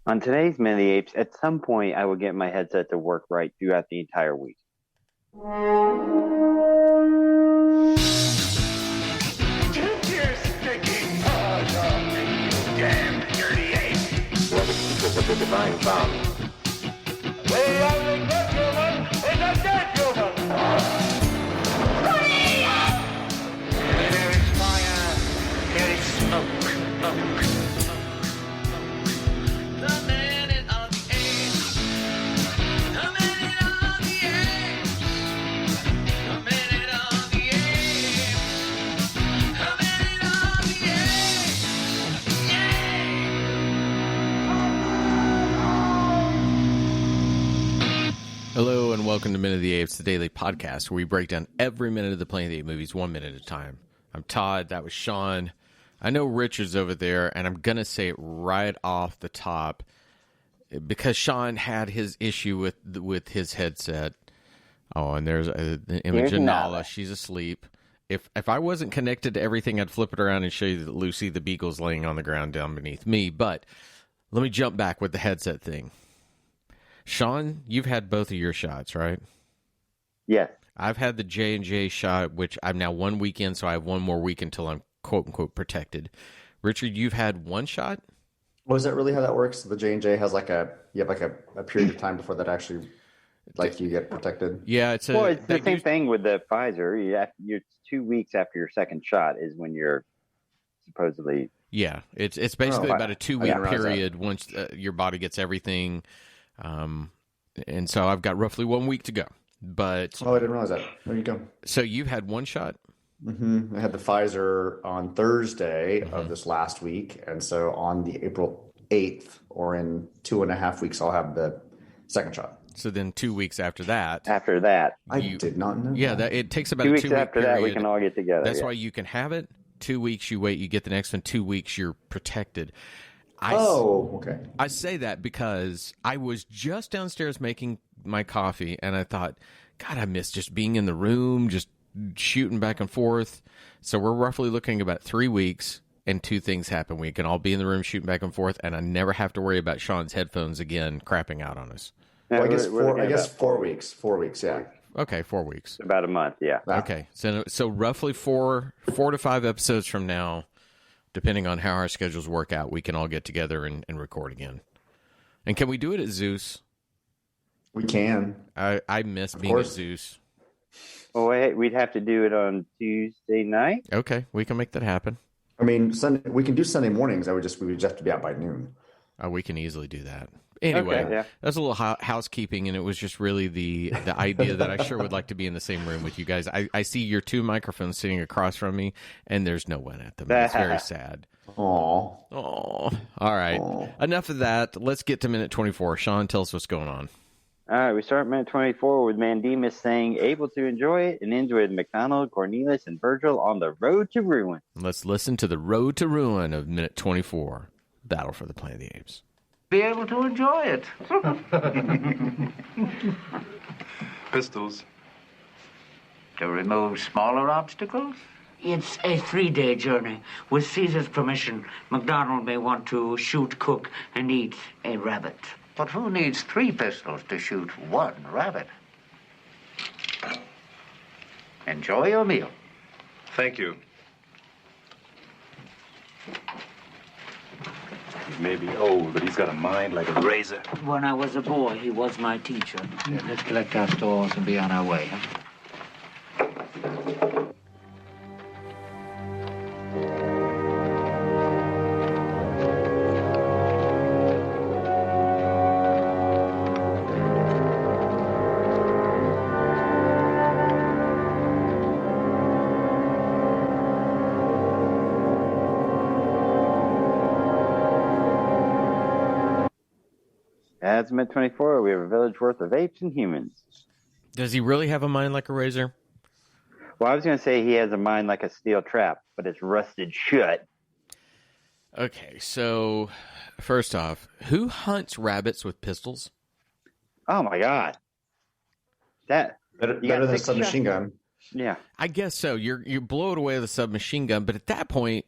On today's Minute of the Apes, at some point I will get my headset to work right throughout the entire week. Take your stinking paws off me, you damn dirty ape! The divine found. The only good human is a dead human! Where there is fire, there is smoke. The minute of the apes. The minute of the apes. The minute of the apes. The minute of the apes. Hello and welcome to Minute of the Apes, the daily podcast where we break down every minute of the Planet of the Apes movies 1 minute at a time. I'm Todd, that was Sean. I know Richard's over there, and I'm going to say it right off the top because Sean had his issue with his headset. Oh, and there's the image Here's of Nala. Nala. She's asleep. If I wasn't connected to everything, I'd flip it around and show you that Lucy the Beagle's laying on the ground down beneath me. But let me jump back with the headset thing. Sean, you've had both of your shots, right? Yes. I've had the J&J shot, which I'm now 1 week in, so I have one more week until I'm quote-unquote protected. Richard, you've had one shot? Well, is that really how that works? The J&J has you have a period of time before that actually, you get protected? Yeah, it's Well, it's the same thing with the Pfizer. You're 2 weeks after your second shot is when you're supposedly... Yeah, it's basically about a 2 week I didn't realize period once your body gets everything. And so I've got roughly 1 week to go. But Oh, I didn't realize that. There you go. so you've had one shot? I had the Pfizer on Thursday of this last week, and so on the April 8th, or in 2.5 weeks, I'll have the second shot. So then 2 weeks after that. After that, I did not know Yeah, that. it takes about 2 a weeks 2 week after period. that, we can all get together. That's yeah. why you can have it. 2 weeks you wait, you get the next one. 2 weeks you're protected. Okay. I say that because I was just downstairs making my coffee, and I thought, God, I miss just being in the room, just shooting back and forth. So we're roughly looking about 3 weeks, and two things happen. We can all be in the room shooting back and forth, and I never have to worry about Sean's headphones again crapping out on us. Well, I guess We're looking about 4 weeks. 4 weeks, yeah. Okay, 4 weeks. About a month, yeah. Okay, so roughly four to 5 episodes from now, depending on how our schedules work out, we can all get together and record again. And can we do it at Zeus? We can. I miss being at course. Zeus. Well, wait, we'd have to do it on Tuesday night. Okay, we can make that happen. I mean, Sunday, we can do Sunday mornings. We would just have to be out by noon. We can easily do that. Anyway, Okay, yeah. that's a little housekeeping, and it was just really the idea that I sure would like to be in the same room with you guys. I see your two microphones sitting across from me, and there's no one at them. It's very sad. Aw. Oh, all right. Aw. Enough of that. Let's get to minute 24. Sean, tell us what's going on. All right, we start minute 24 with Mandemus saying, able to enjoy it, and ends with McDonald, Cornelius, and Virgil on the road to ruin. Let's listen to the road to ruin of minute 24, Battle for the Planet of the Apes. Be able to enjoy it. Pistols. To remove smaller obstacles? It's a 3-day journey. With Caesar's permission, MacDonald may want to shoot, cook, and eat a rabbit. But who needs 3 pistols to shoot 1 rabbit? Enjoy your meal. Thank you. He may be old, but he's got a mind like a razor. When I was a boy, he was my teacher. Yeah, let's collect our stores and be on our way, huh? As minute 24, we have a village worth of apes and humans. Does he really have a mind like a razor? Well, I was going to say he has a mind like a steel trap, but it's rusted shut. Okay, so first off, who hunts rabbits with pistols? Oh my god. That Better you got than a 6 submachine shots? gun. Yeah. I guess so. You blow it away with a submachine gun, but at that point,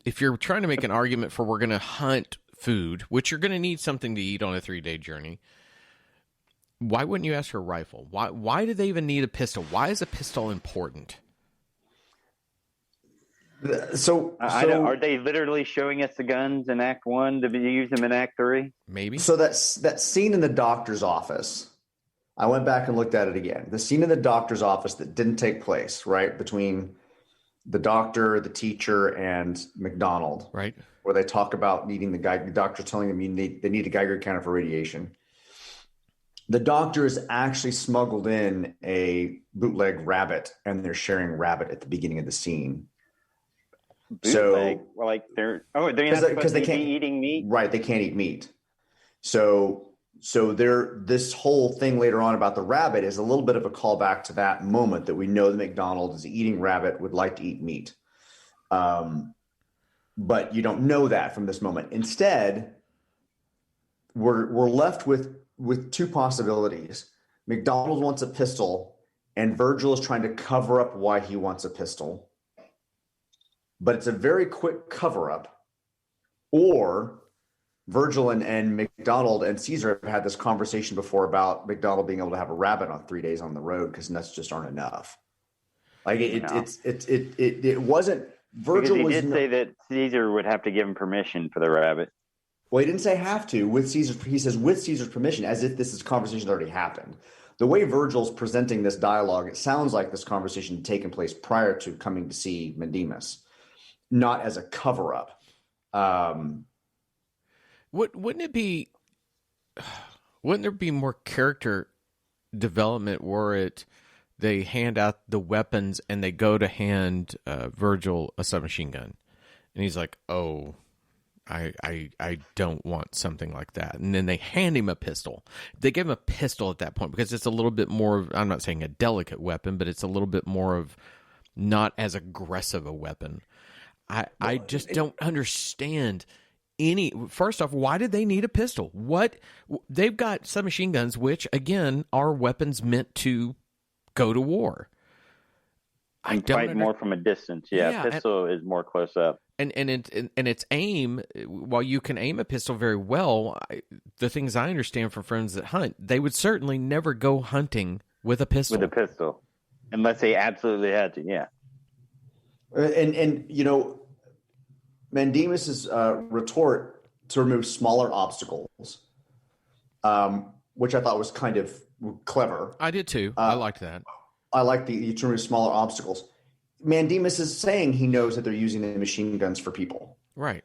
if you're trying to make an argument for we're going to hunt food, which you're going to need something to eat on a 3-day journey, why wouldn't you ask for a rifle? Why do they even need a pistol? Why is a pistol important? So are they literally showing us the guns in Act 1 to use them in Act 3? Maybe. So that scene in the doctor's office, I went back and looked at it again. The scene in the doctor's office that didn't take place, right, between the doctor, the teacher, and McDonald, right, where they talk about needing the doctor telling them they need a Geiger counter for radiation. The doctor is actually smuggled in a bootleg rabbit, and they're sharing rabbit at the beginning of the scene. Bootleg? Well, like they're not supposed to be eating meat, right? They can't eat meat. So this whole thing later on about the rabbit is a little bit of a callback to that moment that we know that McDonald is eating rabbit, would like to eat meat. But you don't know that from this moment. Instead, we're left with two possibilities. McDonald wants a pistol, and Virgil is trying to cover up why he wants a pistol. But it's a very quick cover-up. Or Virgil and McDonald and Caesar have had this conversation before about McDonald being able to have a rabbit on 3 days on the road because nuts just aren't enough. Like it wasn't. Virgil because he did say that Caesar would have to give him permission for the rabbit. Well, he didn't say have to. With Caesar, he says with Caesar's permission, as if this conversation already happened. The way Virgil's presenting this dialogue, it sounds like this conversation had taken place prior to coming to see Mandemus, not as a cover-up. Wouldn't there be more character development where they hand out the weapons and they go to hand Virgil a submachine gun, and he's like, "Oh, I don't want something like that," and then they hand him a pistol. They give him a pistol at that point because it's a little bit more of, I'm not saying a delicate weapon, but it's a little bit more of not as aggressive a weapon. I just don't understand. First off, why did they need a pistol? They've got submachine guns, which again are weapons meant to go to war. I don't fight more from a distance. Yeah, pistol is more close up. And its aim, while you can aim a pistol very well, the things I understand from friends that hunt, they would certainly never go hunting with a pistol. Unless they absolutely had to. Yeah. And you know, Mandemus's retort to remove smaller obstacles, which I thought was kind of clever. I did too. I liked that. I like to remove smaller obstacles. Mandemus is saying he knows that they're using the machine guns for people. Right.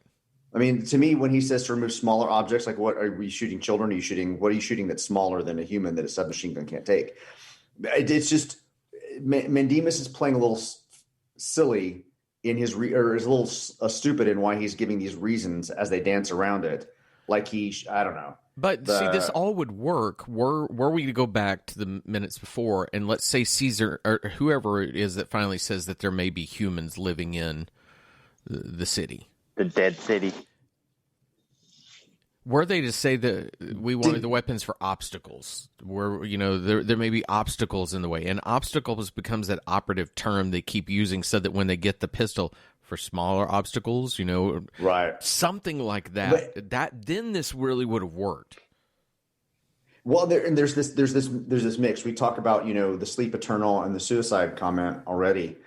I mean, to me, when he says to remove smaller objects, like what are you shooting? Children? What are you shooting that's smaller than a human that a submachine gun can't take? It's just Mandemus is playing a little silly in his or is a little stupid in why he's giving these reasons as they dance around it. Like I don't know. But see, this all would work were we to go back to the minutes before, and let's say Caesar or whoever it is that finally says that there may be humans living in the city, the dead city. Were they to say that we wanted the weapons for obstacles, where there may be obstacles in the way, and obstacles becomes that operative term they keep using, so that when they get the pistol for smaller obstacles, right, something like that. Then this really would have worked. Well, there's this mix. We talk about the sleep eternal and the suicide comment already.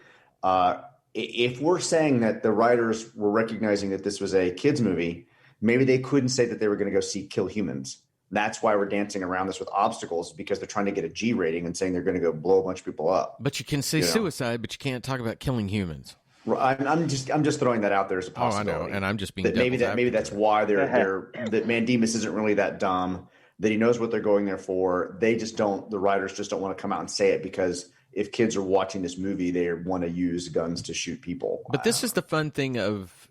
If we're saying that the writers were recognizing that this was a kids movie, maybe they couldn't say that they were going to go kill humans. That's why we're dancing around this with obstacles, because they're trying to get a G rating and saying they're going to go blow a bunch of people up. But you can say suicide, but you can't talk about killing humans. I'm just throwing that out there as a possibility. Oh, I know, and I'm just being maybe that's why that Mandemus isn't really that dumb, that he knows what they're going there for. The writers just don't want to come out and say it, because if kids are watching this movie, they want to use guns to shoot people. But this is the fun thing of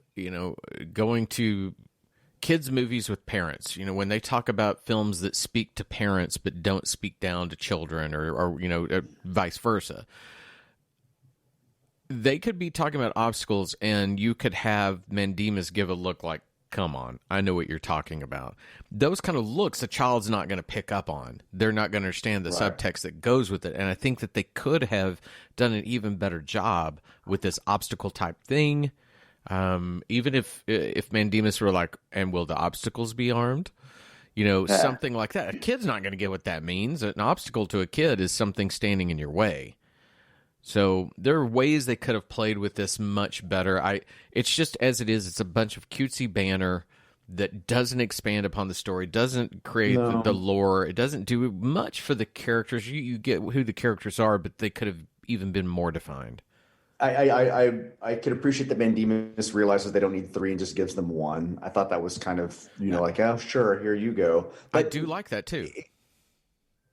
going to kids' movies with parents. When they talk about films that speak to parents but don't speak down to children, or vice versa. They could be talking about obstacles, and you could have Mandemus give a look like, come on, I know what you're talking about. Those kind of looks a child's not going to pick up on. They're not going to understand the subtext that goes with it. And I think that they could have done an even better job with this obstacle type thing. Even if Mandemus were like, and will the obstacles be armed? You know, something like that. A kid's not going to get what that means. An obstacle to a kid is something standing in your way. So there are ways they could have played with this much better. It's just as it is. It's a bunch of cutesy banner that doesn't expand upon the story, doesn't create the lore. It doesn't do much for the characters. You get who the characters are, but they could have even been more defined. I can appreciate that Mandemus realizes they don't need 3 and just gives them 1. I thought that was kind of, like, oh, sure, here you go. But, I do like that too.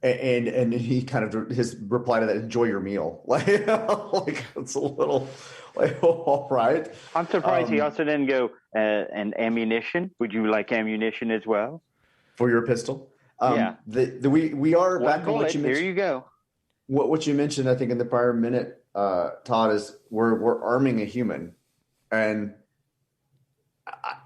And he kind of, his reply to that, enjoy your meal. Like it's a little like, all right. I'm surprised he also didn't go, and ammunition. Would you like ammunition as well? For your pistol? Yeah. We are back on what you mentioned. Here you go. What you mentioned, I think, in the prior minute, Todd, is we're arming a human, and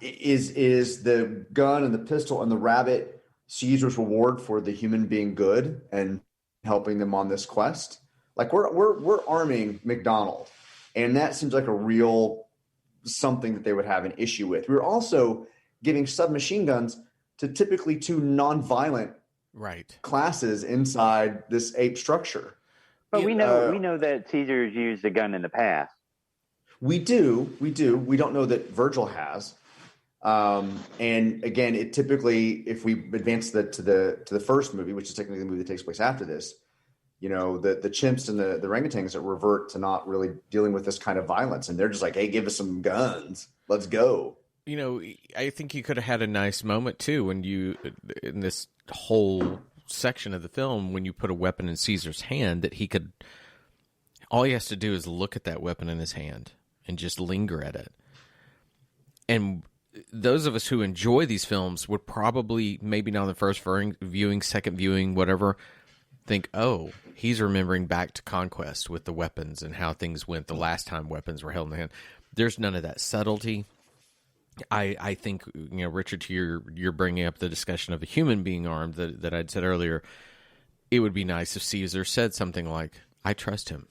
is the gun and the pistol and the rabbit Caesar's reward for the human being good and helping them on this quest? Like we're arming McDonald, and that seems like a real something that they would have an issue with. We're also giving submachine guns to typically 2 non-violent classes inside this ape structure. But we know that Caesar's used a gun in the past. We do. We don't know that Virgil has. And again, it typically, if we advance to the first movie, which is technically the movie that takes place after this, the chimps and the orangutans that revert to not really dealing with this kind of violence, and they're just like, hey, give us some guns, let's go. I think you could have had a nice moment too when you, in this whole section of the film, when you put a weapon in Caesar's hand, that all he has to do is look at that weapon in his hand and just linger at it. And those of us who enjoy these films would probably, maybe not on the first viewing, second viewing, whatever, think, oh, he's remembering back to Conquest with the weapons and how things went the last time weapons were held in the hand. There's none of that subtlety. I think, Richard, to you're bringing up the discussion of a human being armed that I'd said earlier. It would be nice if Caesar said something like, I trust him.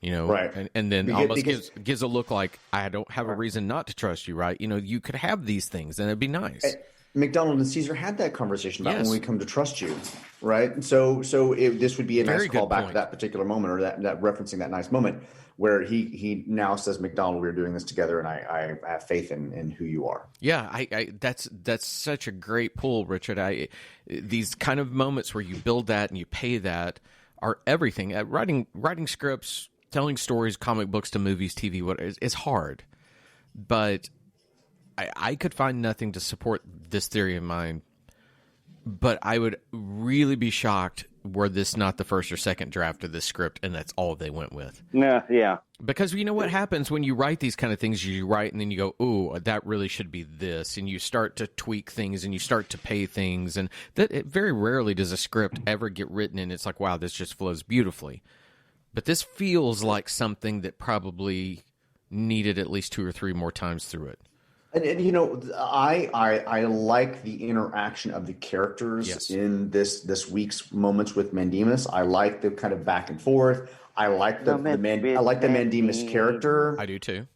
Right. And then almost gives a look like, I don't have a reason not to trust you, right? You could have these things, and it'd be nice. McDonald and Caesar had that conversation about when we come to trust you, right? And so this would be a nice callback to that particular moment, or that referencing that nice moment where he now says, McDonald, we're doing this together, and I have faith in who you are. Yeah, that's such a great pull, Richard. These kind of moments where you build that and you pay that are everything. Writing scripts, telling stories, comic books to movies, TV, it's hard. But I could find nothing to support this theory of mine. But I would really be shocked were this not the first or second draft of this script, and that's all they went with. Yeah. Because you know what happens when you write these kind of things? You write, and then you go, "Ooh, that really should be this," and you start to tweak things, and you start to pay things, and very rarely does a script ever get written, and it's like, "Wow, this just flows beautifully." But this feels like something that probably needed at least 2 or 3 more times through it. And I like the interaction of the characters in this week's moments with Mandemus. I like the kind of back and forth. I like the Mandemus character. I do too.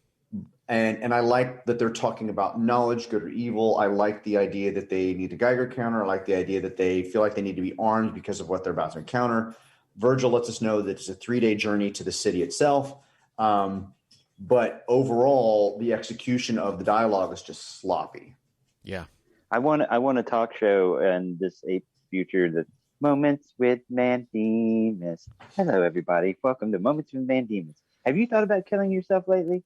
And I like that they're talking about knowledge, good or evil. I like the idea that they need a Geiger counter. I like the idea that they feel like they need to be armed because of what they're about to encounter. Virgil lets us know that it's a 3-day journey to the city itself. But overall, the execution of the dialogue is just sloppy. Yeah. I want a talk show in this Ape future that Moments with Mandemus. Hello, everybody. Welcome to Moments with Mandemus. Have you thought about killing yourself lately?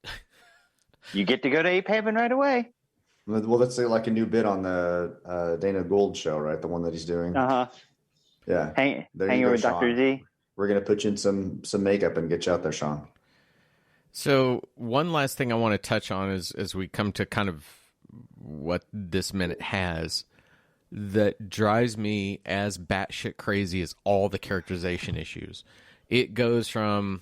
You get to go to Ape Heaven right away. Well, that's like a new bit on the Dana Gould show, right? The one that he's doing. Uh-huh. Yeah. Hanging with Dr. Z. We're going to put you in some makeup and get you out there, Sean. So one last thing I want to touch on is as we come to kind of what this minute has that drives me as batshit crazy as all the characterization issues. It goes from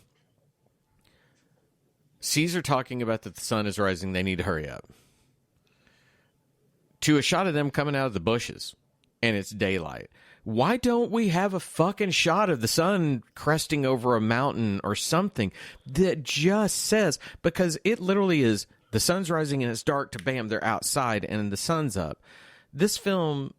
Caesar talking about that the sun is rising, they need to hurry up, to a shot of them coming out of the bushes and it's daylight. Why don't we have a fucking shot of the sun cresting over a mountain or something that just says, because it literally is, The sun's rising and it's dark to bam, they're outside and the sun's up. This film